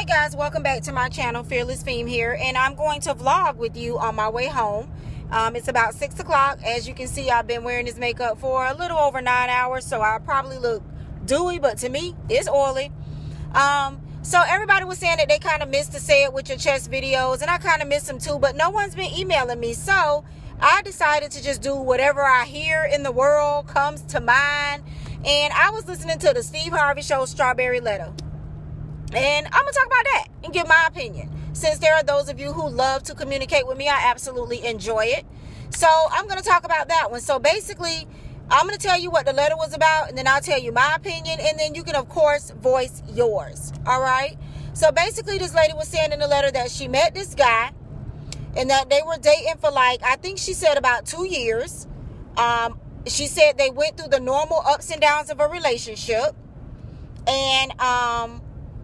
Hey guys, welcome back to my channel, Fearless Femme here, and I'm going to vlog with you on my way home. It's about 6 o'clock. As you can see, I've been wearing this makeup for a little over 9 hours, so I probably look dewy, but to me, it's oily. So everybody was saying that they kind of missed the Say It With Your Chest videos, and I kind of missed them too, but no one's been emailing me, so I decided to just do whatever I hear in the world comes to mind, and I was listening to the Steve Harvey Show, Strawberry Letter. And I'm going to talk about that and give my opinion. Since there are those of you who love to communicate with me, I absolutely enjoy it. So I'm going to talk about that one. So basically, I'm going to tell you what the letter was about, and then I'll tell you my opinion, and then you can, of course, voice yours. All right? So basically, this lady was saying in the letter that she met this guy and that they were dating for I think she said about 2 years. She said they went through the normal ups and downs of a relationship. And,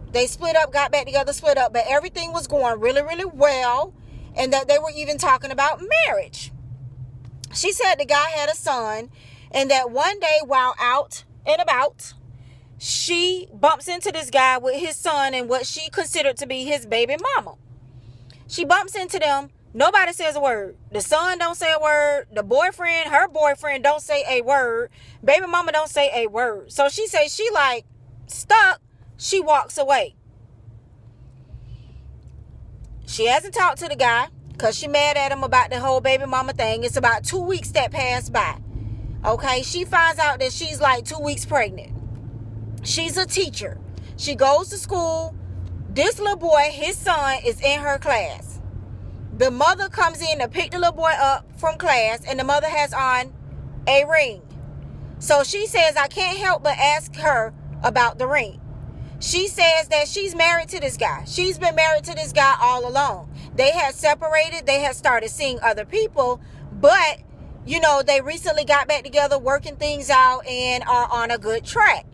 they split up, got back together, split up, but everything was going really, really well, and that they were even talking about marriage. She said the guy had a son, and that one day while out and about, she bumps into this guy with his son and what she considered to be his baby mama. She bumps into them. Nobody says a word. The son don't say a word. The boyfriend, her boyfriend, don't say a word. Baby mama don't say a word. So she says she stuck. She walks away. She hasn't talked to the guy because she mad at him about the whole baby mama thing. It's about 2 weeks that passed by. Okay, she finds out that she's 2 weeks pregnant. She's a teacher. She goes to school. This little boy, his son, is in her class. The mother comes in to pick the little boy up from class, and the mother has on a ring. So she says, I can't help but ask her about the ring. She says that she's married to this guy. She's been married to this guy all along. They had separated. They had started seeing other people. But, they recently got back together, working things out, and are on a good track.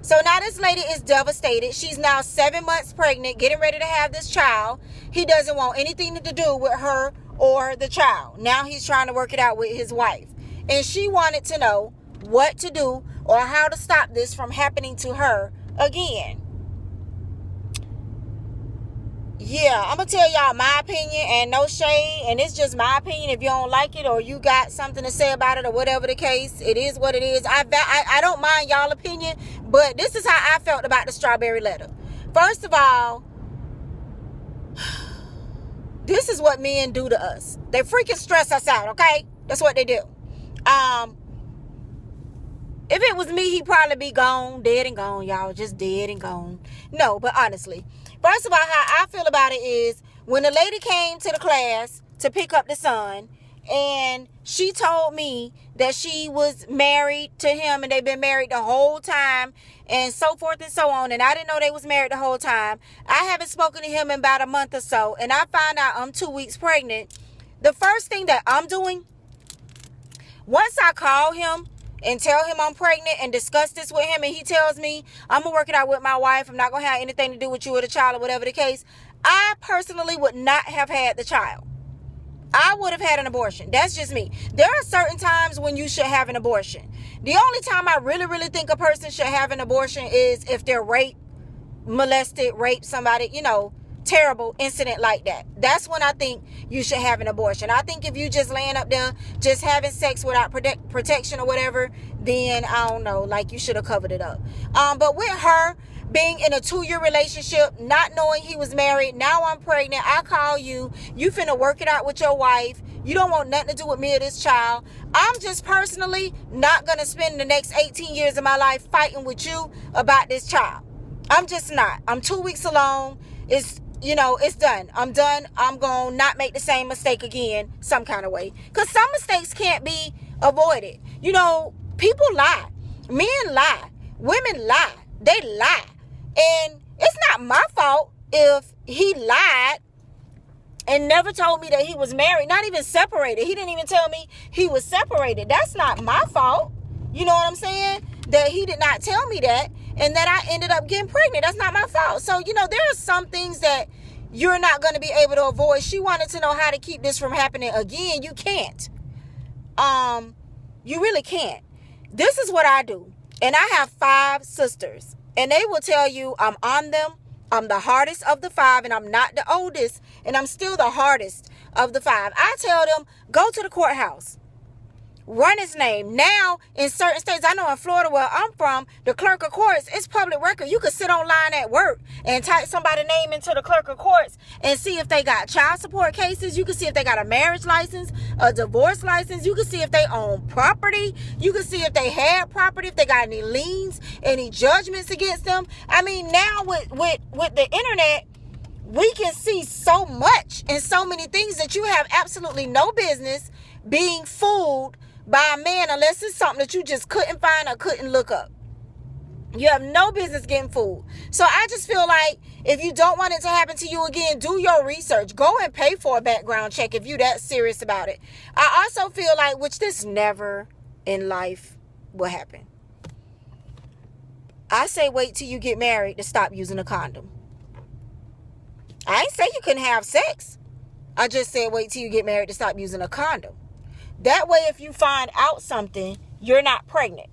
So now this lady is devastated. She's now 7 months pregnant, getting ready to have this child. He doesn't want anything to do with her or the child. Now he's trying to work it out with his wife. And she wanted to know what to do or how to stop this from happening to her again. Yeah, I'm going to tell y'all my opinion, and no shade, and it's just my opinion. If you don't like it or you got something to say about it or whatever the case, it is what it is. I don't mind y'all opinion, but this is how I felt about the Strawberry Letter. First of all, this is what men do to us. They freaking stress us out, okay? That's what they do. If it was me, he'd probably be gone, dead and gone, y'all. Just dead and gone. No, but honestly, first of all, how I feel about it is when the lady came to the class to pick up the son, and she told me that she was married to him and they've been married the whole time and so forth and so on, and I didn't know they was married the whole time. I haven't spoken to him in about a month or so, and I found out I'm 2 weeks pregnant. The first thing that I'm doing, once I call him and tell him I'm pregnant and discuss this with him, and he tells me I'm going to work it out with my wife, I'm not going to have anything to do with you or the child or whatever the case, I personally would not have had the child. I would have had an abortion. That's just me. There are certain times when you should have an abortion. The only time I really, really think a person should have an abortion is if they're molested, raped somebody, terrible incident like that. That's when I think you should have an abortion. I think if you just laying up there, just having sex without protection or whatever, then I don't know, you should have covered it up. But with her being in a 2-year relationship, not knowing he was married, now I'm pregnant, I call you finna work it out with your wife, you don't want nothing to do with me or this child. I'm just personally not gonna spend the next 18 years of my life fighting with you about this child. I'm just not. I'm 2 weeks along. It's done. I'm done. I'm going to not make the same mistake again some kind of way. Because some mistakes can't be avoided. People lie. Men lie. Women lie. They lie. And it's not my fault if he lied and never told me that he was married, not even separated. He didn't even tell me he was separated. That's not my fault. You know what I'm saying? That he did not tell me that, and that I ended up getting pregnant. That's not my fault. So, there are some things that you're not going to be able to avoid. She wanted to know how to keep this from happening again. You can't. You really can't. This is what I do. And I have 5 sisters. And they will tell you I'm on them I'm the hardest of the 5, and I'm not the oldest, and I'm still the hardest of the 5. I tell them, go to the courthouse. Run his name. Now, in certain states, I know in Florida where I'm from, the clerk of courts, it's public record. You could sit online at work and type somebody's name into the clerk of courts and see if they got child support cases. You can see if they got a marriage license, a divorce license. You can see if they own property. You can see if they had property, if they got any liens, any judgments against them. I mean, now with the internet, we can see so much and so many things that you have absolutely no business being fooled by a man unless it's something that you just couldn't find or couldn't look up. You have no business getting fooled. So I just feel like if you don't want it to happen to you again, do your research. Go and pay for a background check if you're that serious about it. I also feel like, which this never in life will happen, I say wait till you get married to stop using a condom. I ain't say you couldn't have sex. I just said wait till you get married to stop using a condom. That way, if you find out something, you're not pregnant.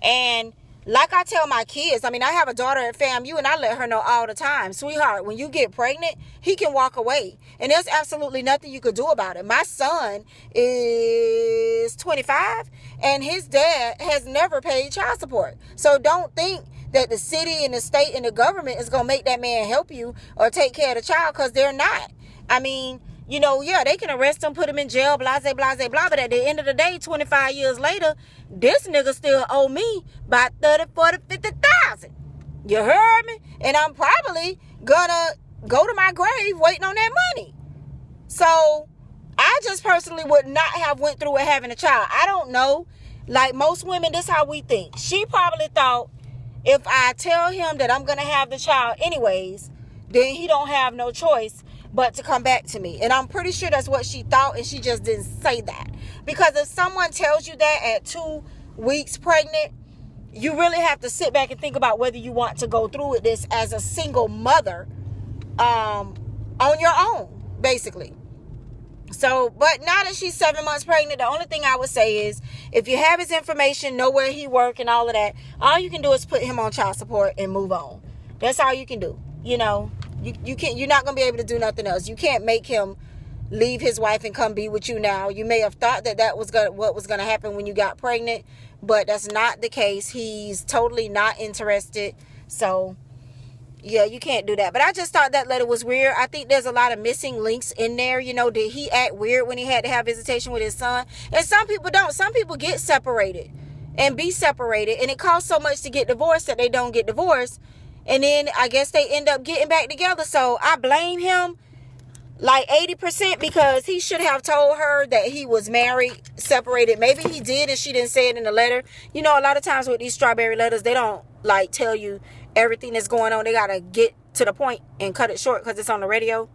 And like I tell my kids, I mean, I have a daughter at FAMU, and I let her know all the time, sweetheart, when you get pregnant, he can walk away. And there's absolutely nothing you could do about it. My son is 25, and his dad has never paid child support. So don't think that the city and the state and the government is going to make that man help you or take care of the child, because they're not. I mean, you know, yeah, they can arrest him, put him in jail, blah, blah, blah, blah. But at the end of the day, 25 years later, this nigga still owe me about 30, 40, 50,000. You heard me? And I'm probably gonna go to my grave waiting on that money. So I just personally would not have went through with having a child. I don't know. Like most women, this is how we think. She probably thought, if I tell him that I'm gonna have the child anyways, then he don't have no choice but to come back to me. And I'm pretty sure that's what she thought, and she just didn't say that. Because if someone tells you that at 2 weeks pregnant, you really have to sit back and think about whether you want to go through with this as a single mother on your own, basically. So, but now that she's 7 months pregnant, the only thing I would say is, if you have his information, know where he work and all of that, all you can do is put him on child support and move on. That's all you can do. You know, you're not going to be able to do nothing else. You can't make him leave his wife and come be with you now. You may have thought that was what was going to happen when you got pregnant, but that's not the case. He's totally not interested. So, yeah, you can't do that. But I just thought that letter was weird. I think there's a lot of missing links in there. You know, did he act weird when he had to have visitation with his son? And some people don't. Some people get separated and be separated, and it costs so much to get divorced that they don't get divorced. And then I guess they end up getting back together. So I blame him like 80%, because he should have told her that he was married, separated. Maybe he did and she didn't say it in the letter. You know, a lot of times with these strawberry letters, they don't like tell you everything that's going on. They got to get to the point and cut it short because it's on the radio.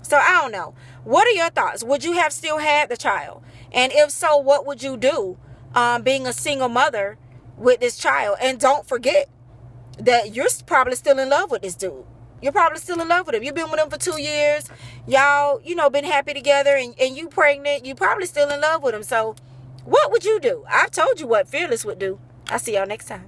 So I don't know. What are your thoughts? Would you have still had the child? And if so, what would you do being a single mother with this child? And don't forget that you're probably still in love with this dude. You're probably still in love with him. You've been with him for 2 years. Y'all, you know, been happy together, and you pregnant. You probably still in love with him. So what would you do? I've told you what Fearless would do. I'll see y'all next time.